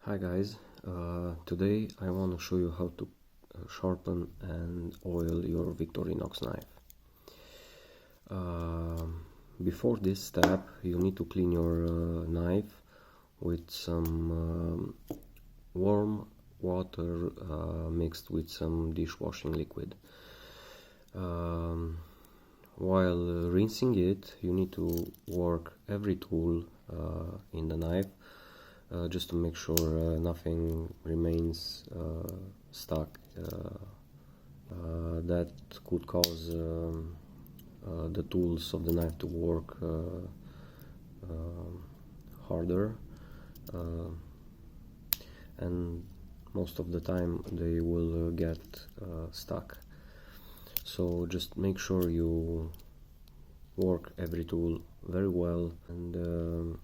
Hi guys, today I want to show you how to sharpen and oil your Victorinox knife. Before this step you need to clean your knife with some warm water mixed with some dishwashing liquid. While rinsing it, you need to work every tool in the knife just to make sure nothing remains stuck that could cause the tools of the knife to work harder, and most of the time they will get stuck. So just make sure you work every tool very well, and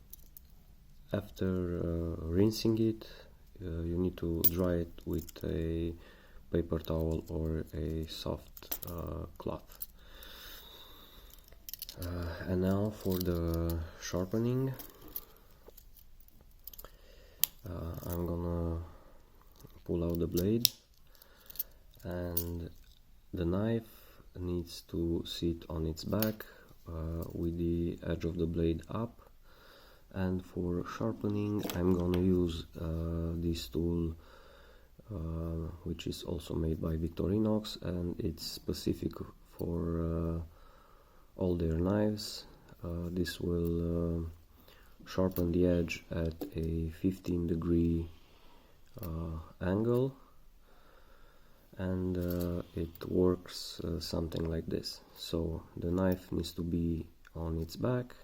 after rinsing it, you need to dry it with a paper towel or a soft cloth. And now for the sharpening, I'm gonna pull out the blade, and the knife needs to sit on its back with the edge of the blade up. And for sharpening, I'm gonna use this tool which is also made by Victorinox, and it's specific for all their knives. This will sharpen the edge at a 15-degree angle, and it works something like this. So the knife needs to be on its back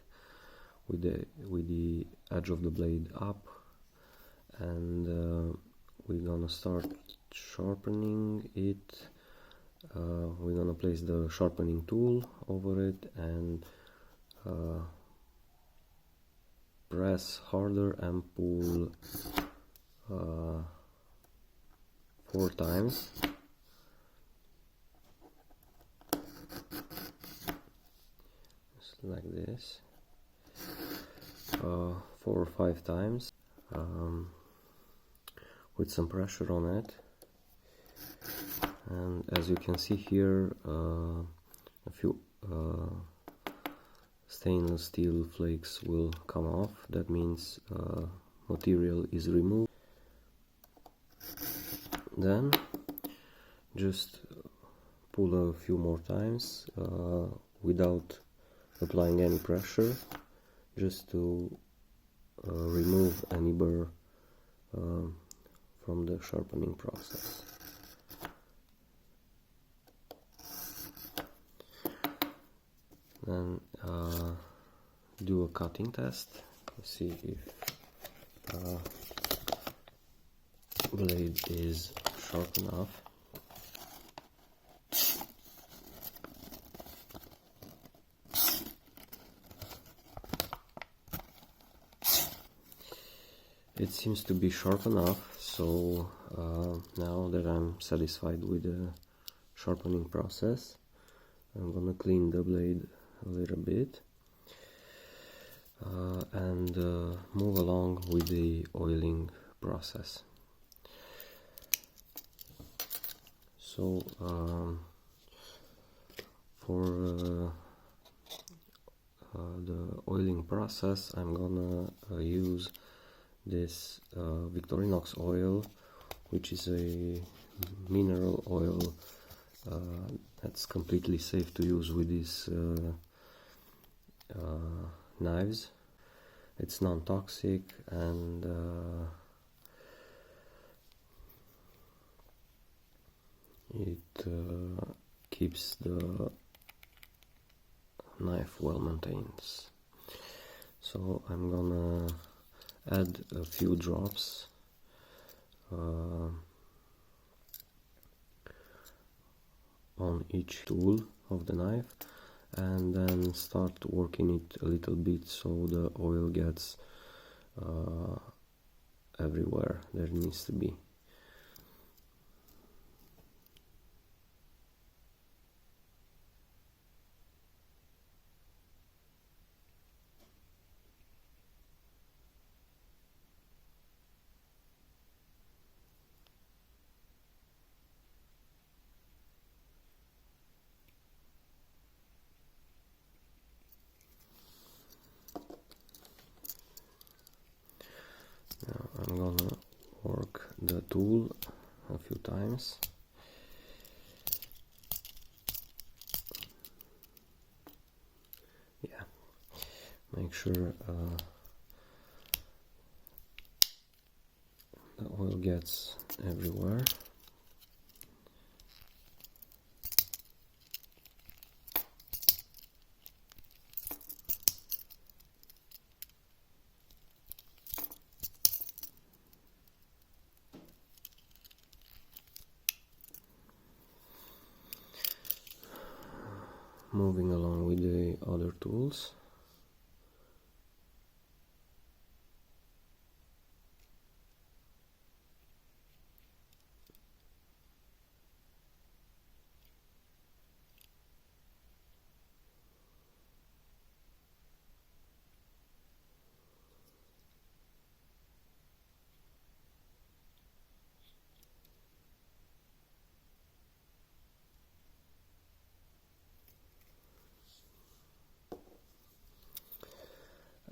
with the edge of the blade up, and we're gonna start sharpening it. We're gonna place the sharpening tool over it and press harder and pull 4 times. Just like this. 4 or 5 times with some pressure on it, and as you can see here, a few stainless steel flakes will come off. That means material is removed. Then just pull a few more times without applying any pressure, just to remove any burr from the sharpening process. Then do a cutting test, see if blade is sharp enough. It seems to be sharp enough, so now that I'm satisfied with the sharpening process, I'm gonna clean the blade a little bit and move along with the oiling process. So for the oiling process, I'm gonna use this Victorinox oil, which is a mineral oil that's completely safe to use with these knives. It's non-toxic, and it keeps the knife well maintained. So I'm gonna add a few drops on each tool of the knife, and then start working it a little bit so the oil gets everywhere there needs to be. Now I'm gonna work the tool a few times. Yeah, make sure the oil gets everywhere. Moving along with the other tools.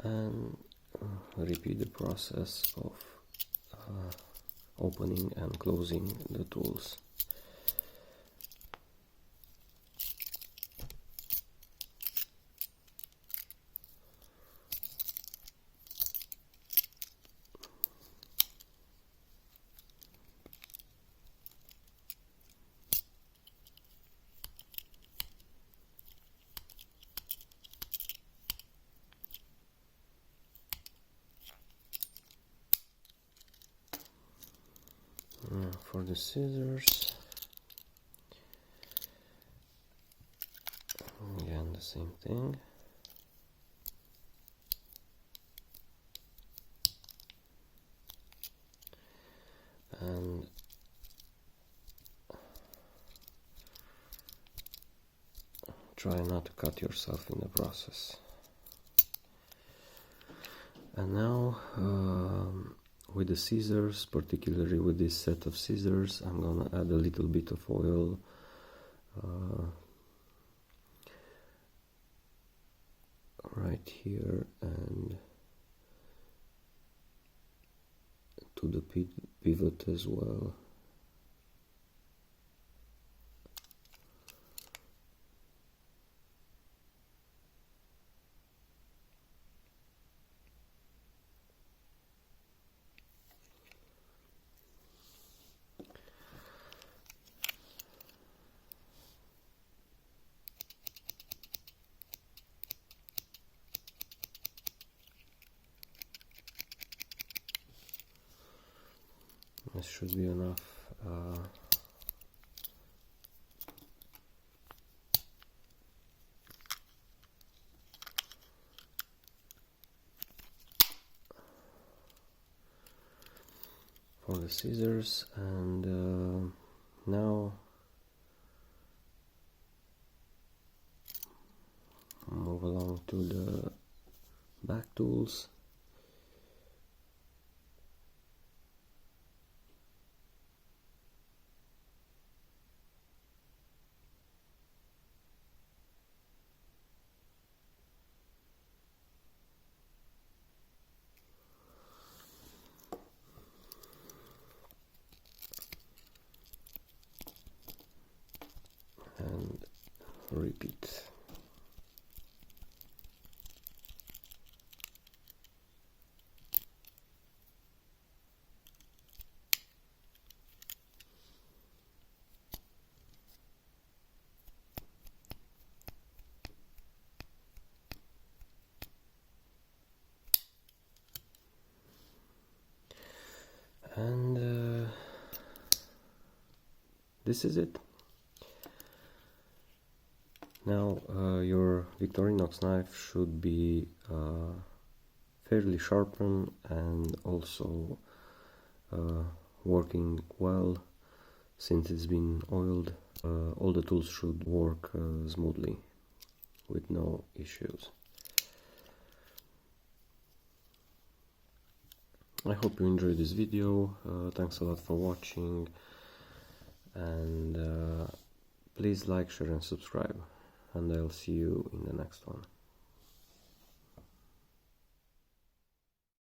And repeat the process of opening and closing the tools. For the scissors, again the same thing. And try not to cut yourself in the process. And now with the scissors, particularly with this set of scissors, I'm gonna add a little bit of oil right here and to the pivot as well. This should be enough. For the scissors, and now move along to the back tools. And repeat. And this is it. Now your Victorinox knife should be fairly sharpened and also working well. Since it's been oiled, all the tools should work smoothly with no issues. I hope you enjoyed this video. Thanks a lot for watching, and please like, share and subscribe, and I'll see you in the next one.